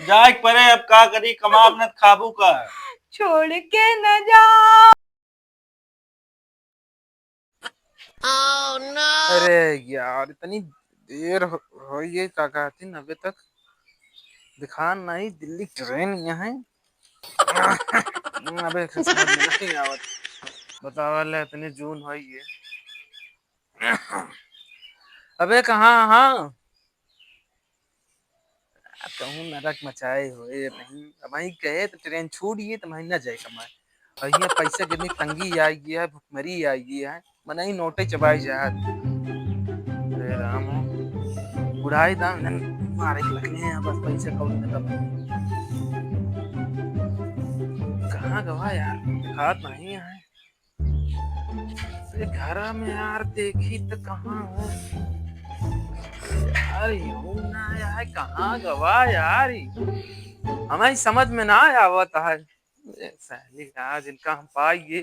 जाए परे अब का करी कमाब न खाबू का। छोड़ के न जाओ। Oh no! अरे यार इतनी देर हो ये क्या कहती न अभी तक दिखा नहीं दिल्ली ट्रेन यहाँ है। अबे समझ में नहीं आवत बतावल इतनी जून हो ये। अबे कहाँ हाँ कहूँ नरक मचाए हुए नहीं अब वहीं गए तो ट्रेन छूटिए तो वहीं न जाए कमाए और ये पैसे कितनी तंगी आई है भुखमरी आई है मना ही नोटे चबाई जा। अरे राम बुढ़ाई दाम मारे लगने हैं बस पैसे कौन तब कहाँ गवा यार दिखात नहीं है घर में यार देखी तो कहाँ है यार यूं ना यार कहाँ गवा यार हमें समझ में ना आवत है सहेली आज इनका हम पाइए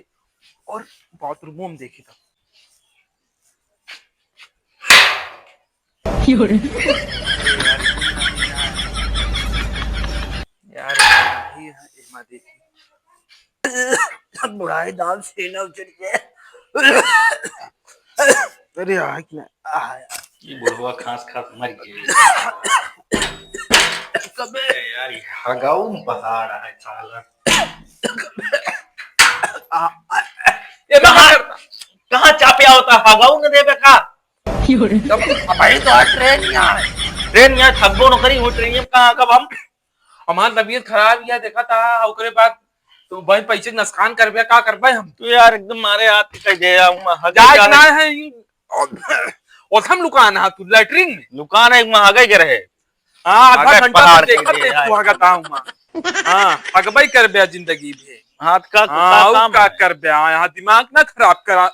और बाथरूमों में देखी था यार ही एमा देखी बुढ़ाई दाल सीना उचड़ के अरे यार ये बुढ़वा खास खास मर गए कबे यार ये हगाऊ पहाड़ है साला। ये कहाँ चापिया होता हगाऊ न देबे का भाई तो ट्रेन यहाँ थकबो न करी वो ट्रेन में कहाँ कब हम हमारी तबीयत खराब या देखा था ओकरे बाद तो भाई पैसे नुकसान करबे का करबे हम तो यार एकदम मारे हाथ कह दे जाए ना है और हम लुकान है तू लैट्रिन में दुकान है महंगाई के रहे। हां आधा घंटा पहाड़ देखा के थे लिए, तू आगता हूं हां पगबई करबे जिंदगी में हाथ का काम का करबे यहां दिमाग ना खराब करा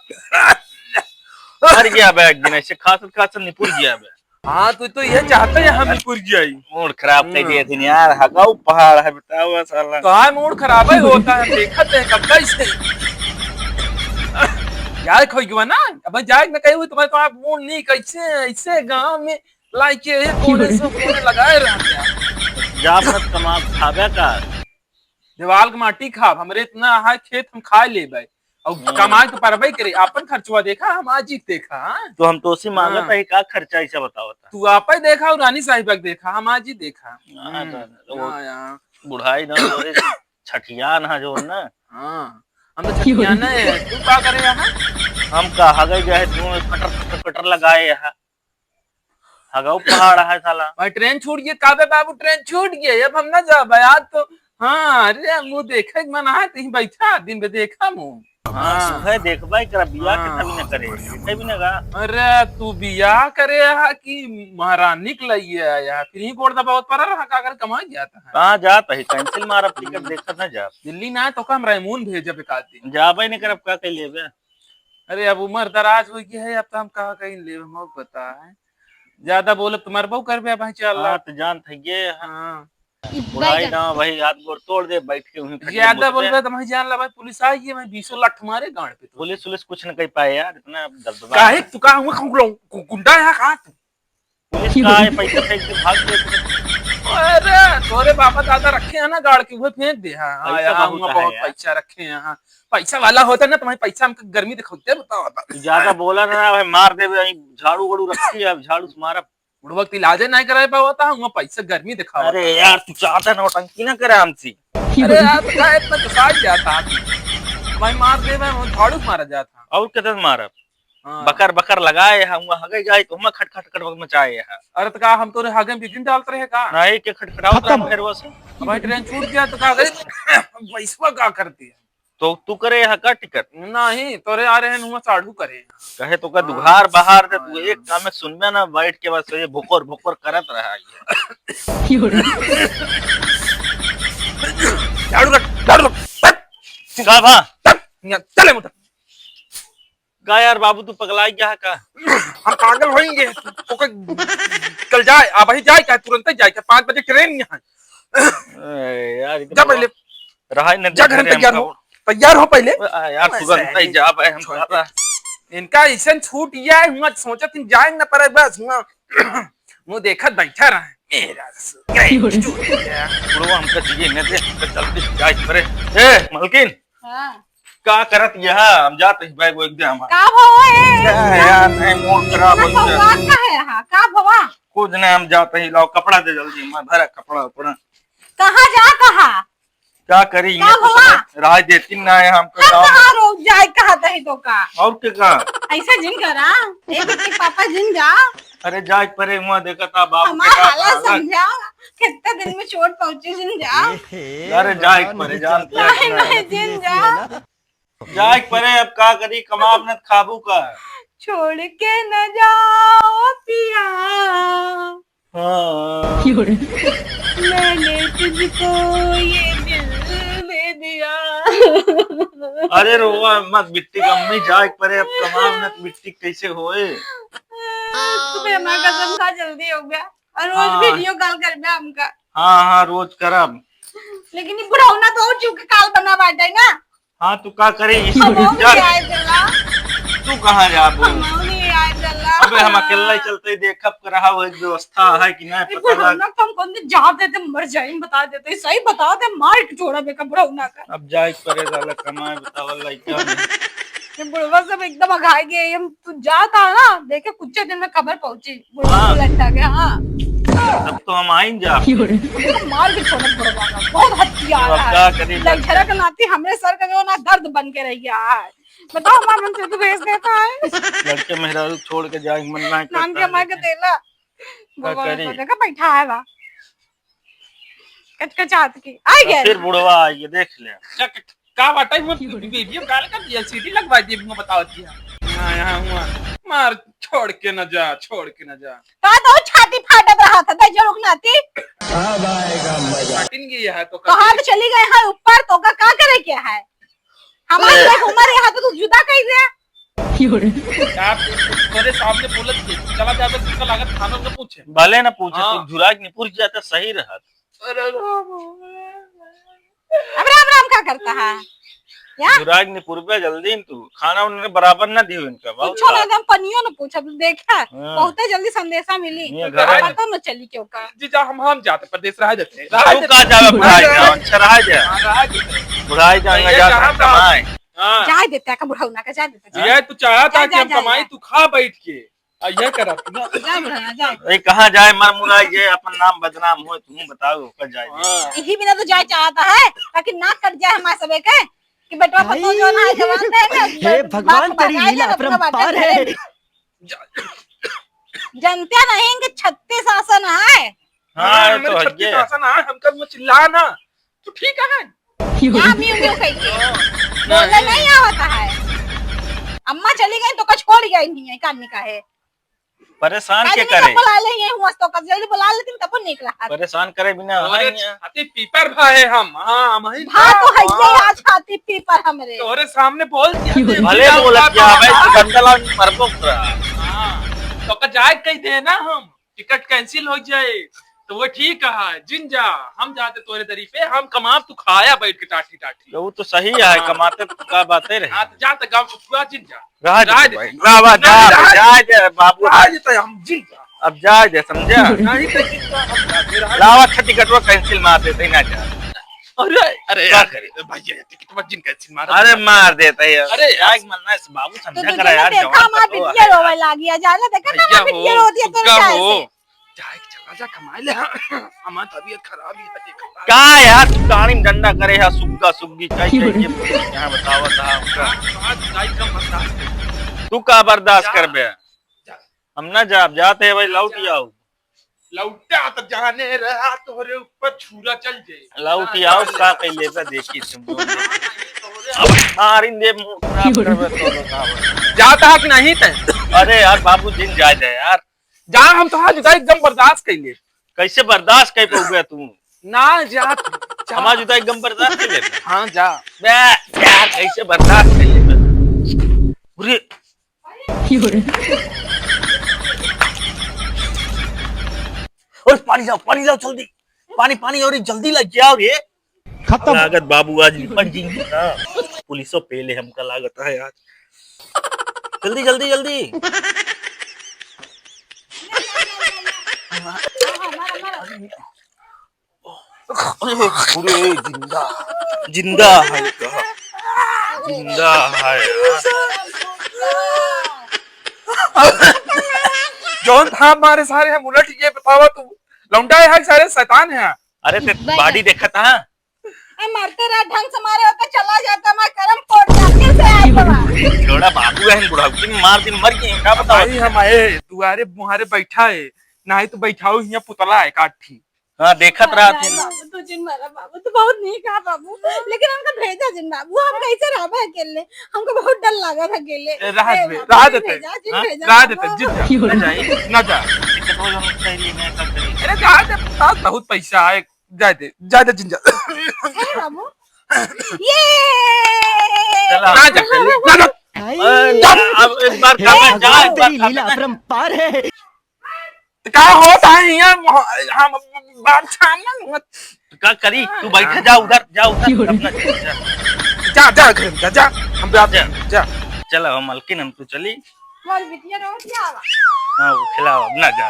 मर गया बे एक दिन ऐसे खासत खासत निपुर गया बे। हाँ तू ये चाहता है हम निपुर जाई मूड खराब कर दिए थे यार हगाऊ पहाड़ है बताओ साला। तो हां मूड खराब ही होता है देखत है कब से यार खोईगवा ना अब जाए ना कहीं तुम्हारे तो आप मूड नहीं कैसे ऐसे गांव में लाइक ये कोने से कोने लगाए रहते हैं जा मत कमा खाबे का दीवाल के माटी खाब हमरे इतना है खेत हम खा लेबे और कमाए तो परबई करे अपन खर्चवा देखा हम आज ही देखा तो हम तो उसी मांगत है का खर्चा ऐसा बताओ तू आपे देखा और रानी साहिबा देखा हम आज ही देखा यार बुढ़ाई ना तोरे छठियान है जो ना। हां हम तो छठियान है तू का करे यहां हम का हगई जाए तू कटर कटर लगाए है हगाऊ पहाड़ है साला। भाई ट्रेन छूट गई काबे बाबू ट्रेन छूट गई अब हम ना जा भाई आज तो हां अरे मुंह देखे मन है तही बैठा दिन में देखा मुंह हां सुबह देखबाई कर बियाह के तभी न करे कभी न का। अरे तू बियाह करे है कि महारानी के लिए आया फिर ही कोड़ दबावत पर रहा का अगर कमा जाता है कहां जात है कैंसिल मार टिकट देखत ना जा दिल्ली ना तो हम रायमून भेजे एक आध दिन जाबे नहीं करब का कह लेबे। अरे अब उम्र दराज हो गई है अब तो हम कहा कहीं ले हम पता है ज्यादा बोले तुम्हारे बहु करबे भाई चल हां तो जान थे ये हां बुढ़ाई ना भाई हाथ गोड़ तोड़ दे बैठ के वहीं ज्यादा बोलबे तो मैं जान ला भाई पुलिस आई है मैं 20 लाख मारे गांड पे पुलिस पुलिस कुछ न कह पाए यार इतना दबदबा काहे तू का हुआ गुंडा है का तू पुलिस का है पैसा फेंक के भाग दे। अरे तोरे बाबा दादा रखे हैं ना गाड़ के वो फेंक दे हां पैसा बहुत पैसा रखे हैं हां पैसा वाला होता ना तुम्हारे पैसा हमको गर्मी दिखाते बताओ ज्यादा बोला ना भाई मार दे झाड़ू वाड़ू रखी है झाड़ू से मारा वक्त इलाज नहीं कराए पाता हूं पैसा गर्मी दिखाओ। अरे यार तू चाहता नौटंकी ना करे हमसे अरे यार का इतना गुस्सा जाता भाई मार दे मैं झाड़ू मारा जाता और कितना मारा बकर बकर लगाए हम हगे जाए तो हम खटखट खट मचाए है। अरे तो का हम तोरे हागे बिगिन डालते रहे का नहीं के खटखटाओ फिर वो से भाई ट्रेन छूट गया तो का पैसा का करती है तो तू करे है का टिकट नहीं तोरे आ रहे हैं साढ़ू करे कहे तो का दुघार बाहर दे तू एक काम में सुनबे ना बैठ के बस ये भुकोर भुकोर करत रहा है झाड़ू का भा चले मुटा का यार बाबू तू पगलाई क्या का हम पागल होएंगे तो कल जाए अब ही जाए क्या तुरंत ही जाए क्या 5 बजे ट्रेन यहाँ यार जा पहले रहा न जा घर तैयार हो पहले यार तुरंत ही जा भाई हम इनका ऐसा छूट गया है हम सोचा तुम जाए ना पर बस मुंह देखत बैठा रहा मेरा बुढ़वा हमका जिए न दे, हमका जल्दी जाए परे। ए मलकिन हाँ का करत यह हम जाते ही बैग एक दे हम। का भवा है यार नहीं मूड खराब हो भवा गया। का है हाँ का भवा कुछ नहीं हम जाते ही लाओ कपड़ा दे जल्दी, मैं भरा कपड़ा उपड़ा कहाँ जा कहा क्या करी क्या हुआ? राज देती ना है हमको हम गाँव में। कहाँ रोक जाए कहा दही तो का और क्या ऐसा जिन करा एक के पापा जिन जा अरे जाए परे हुआ देखा था बाबू के हमारा का हालत हालत। समझा कितने दिन में चोट पहुंची जिन जा अरे जाए परे जान नहीं नहीं जिन जा जाए परे अब का करी कमाब न खाबू का। छोड़ के न जाओ पिया हाँ मैंने तुझको ये दिल दे दिया अरे रोवा मत बिट्टी कम्मी जाए परे अब कमाब न बिट्टी कैसे होए। तुम्हें हमारा कसम खा जल्दी हो गया और रोज हाँ। वीडियो कॉल कर बे हमका हाँ हाँ रोज करब। लेकिन ये बुढ़ाऊ ना तो और चुके काल बना बाटे ना हाँ तू का करे हम नहीं आए जल्ला तू कहाँ जा बोल। हम नहीं आए जल्ला अबे हम अकेला ही चलते देखब कर रहा वो एक व्यवस्था है कि नहीं पता बुढ़ाऊ लग। ना तो हम कौन से जवाब देते मर जाए बता देते सही बता दे मार के छोड़ा बेका बुढ़ाऊ ना का अब जाए परे साला कमाए बतावल लइका में। ये बुढ़वा सब एकदम अघाई गए हम तू जाता ना देखे कुछ दिन में खबर पहुंची बुढ़वा हाँ। लटा गया हाँ अब तो हम आइन जा देखो, मार के छोड़ा बुढ़वा का बहुत हत्या आ अब रहा क्या है करी लड़का का नाती हमरे सर का जो ना दर्द बन के रह गया है बताओ हमारा मन से तो भेज देता है लड़के मेहरारू छोड़ के जाए मन ना नाम के हमारे के देला बुढ़वा करी? को देखा बैठा है वहाँ कचकचात की आ गया फिर बुढ़वा आइए देख ले। का बात है वीडियो कॉल कर दिया सीटी लगवा दी मैं बताओ दिया यहाँ हुआ मार छोड़ के न जा कहा तो छाती फाटक रहा था दे रुक नाती फाटिन गई है तो कहाँ तो चली गए हैं ऊपर तो का करे क्या है हमारी देख उम्र यहाँ तो तू जुदा कही दे आप मेरे सामने बोलत थे चला जाता तुमका लागत थाना में पूछे भले ना पूछे हाँ। तू झुराग नहीं पूछ जाता सही रहा। अरे अब राम राम क्या करता है या झुराग नहीं पूर्वे जल्दी न तू खाना उन्होंने बराबर ना दियो इनका बहुत पूछो ना एकदम पनियो ना पूछा तू देखा हाँ। बहुत जल्दी संदेशा मिली ये घर है। पता न चली क्यों का जीजा हम जाते प्रदेश रह जाते तू कहाँ जावे बुढ़ाई जा अच्छा रहा जा बुढ़ाई जाएंगे जाता कमाए। हां जाए देता का बुढ़ाऊ ना का जा देता ये तू चाहता कि जा, हम जा, कमाई जा। तू खा बैठ के ये करा तू ना जा बुढ़ाना जा अरे कहाँ जाए मर मुराई जे अपन नाम बदनाम हो तुम बताओ कहाँ जाए। हाँ। यही बिना तो जाए चाहता है ताकि ना कट जाए हमारे सबे के कि बेटवा पतो जो ना है जवान है हे भगवान तेरी लीला अपरंपार है। जनता नहीं कि 36 शासन है हाँ ये तो मेरे है छत्तीस ये। शासन है हमका वो चिल्ला ना तू ठीक है यहाँ म्यू म्यू कही के बोलने नहीं आवता है अम्मा चली गई तो का छोड़ गई नहीं है कान का है परेशान आज के नहीं करे बुला ले ये हुआ तो का जल्दी बुला लेती तब निकला हाथ परेशान करे बिना तोरे है नहीं। छाती पीपर भाई हम हां हम ही भात तो है ये आज खाती पी पर हमरे तोरे सामने बोल दिया भले बोलत क्या भाई तू गंदला मरबो पूरा। हां तो का जाए कह दे ना हम टिकट कैंसिल हो जाए तो वो ठीक है जिन जा हम जाते तोरे तरीफे हम कमाब तू खाया बैठ के टाटी टाटी वो तो सही है कमाते तो क्या बातें रहे। हां जा त गांव पूरा जिन जा रहा राज- दे भाई रावा जा जा बाबू आज तो हम जिन जा अब जा दे समझा नहीं तो जिन जा हम जाते रहा लावा टिकट वो कैंसिल मार देते ना जा। अरे अरे क्या यार करे? भाई ये टिकट मत जिन कैंसिल मार अरे मार देता है अरे यार। यार मरना है बाबू तो समझा तुझे करा यार देखा जवान हमारा तो बिटिया रोवे लागी जाने देखा ना हमारा बिटिया रोती है तो सुग्गा चाय हो से जाए चला जा कमाए ले हमारी तबीयत खराब ही है देखा का यार तू गाड़ी में डंडा करे है सुग्गा सुग्गी चाहिए यहाँ बतावा था उनका आज जाए कम बर्दाश्त तू का बर्दाश्त जा। कर बे हम ना जा जाते हैं भाई लौट आओ लौटा तो जाने रहा तोरे ऊपर छुरा चल जाए लौट आओ का कह लेता देखी तुम अब मारिन दे मुंह खराब करबे तो बताओ। जाता है कि नहीं ते अरे यार बाबू दिन जा जाए यार जा हम तो आज जुदाई एकदम बर्दाश्त कर लिए कैसे बर्दाश्त कर पाओगे तू ना जा हमारा जुदा एकदम बर्दाश्त कर लेता हाँ जा बे यार कैसे बर्दाश्त कर लेता पूरे और पानी लाओ जल्दी पानी पानी और जल्दी लग गया और ये खत्म लागत बाबू आज निपट जाएंगे ना पुलिसों पहले हमका लागत है आज जल्दी जल्दी जल्दी पूरे जिंदा जिंदा है कहा, जिंदा है जौन था हमारे सारे हम उलट ये बतावा तू लौंडा है सारे शैतान है। अरे ते बॉडी देखा था मरते रहा ढंग से मारे होकर चला जाता मैं करम फोड़ के फिर से आई बाबा। छोड़ा बाबू है बुढ़ाऊ में मार दिन मर गए क्या बताओ। भाई हम आए दुआरे मुहारे बैठा है नहीं तो बैठाओ यहाँ पुतला है काठी। हाँ देखत रहा थे बाबू तू जिन मारा बाबू तू बहुत नहीं कहा बाबू, लेकिन हमको भेजा जिन बाबू हम कैसे रहा अकेले, हमको बहुत डर लगा था अकेले। राह देते जिद ना जा अरे जा दे बहुत पैसा है जा दे जिंदा बाबू ये चला ना जा अब एक बार काम जा एक बार तेरी लीला अपरंपार है। क्या होता है यहाँ हम बात छाना क्या करी तू बैठा जा उधर अपना जा घर जा हम बात जा चला हम मलकिन हम तो चली मोर बिटिया रोज आवा। हाँ वो खिलाओ अब ना जा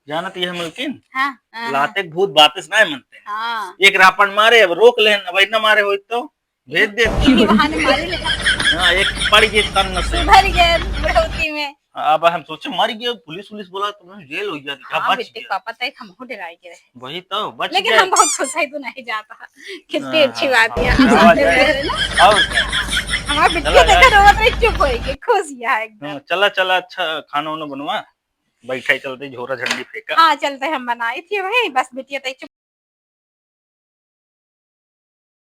जानत ये मलकिन हां लाते भूत बातिस ना मनते हां एक रापन मारे अब रोक लेन अब ना मारे हो तो भेज दे। ये बहाने मारे ले हाँ एक पड़ गई तन से भर गए बुढ़ौती में। अब हम सोचे मर गए पुलिस बोला तो जेल हो जाती क्या हाँ बच बेटे गया पापा तक हम हो डराई गए, वही तो बच लेकिन गया। हम बहुत खुश है तू नहीं जाता, कितनी अच्छी बात है। हाँ, और हमारा बिटिया देखा रोवत रही चुप होएगी खुश है एकदम। चला अच्छा खाना वाना बनवा बैठा ही चलते झोरा झंडी फेंका। हाँ चलते हम बनाई थी भाई बस बिटिया तक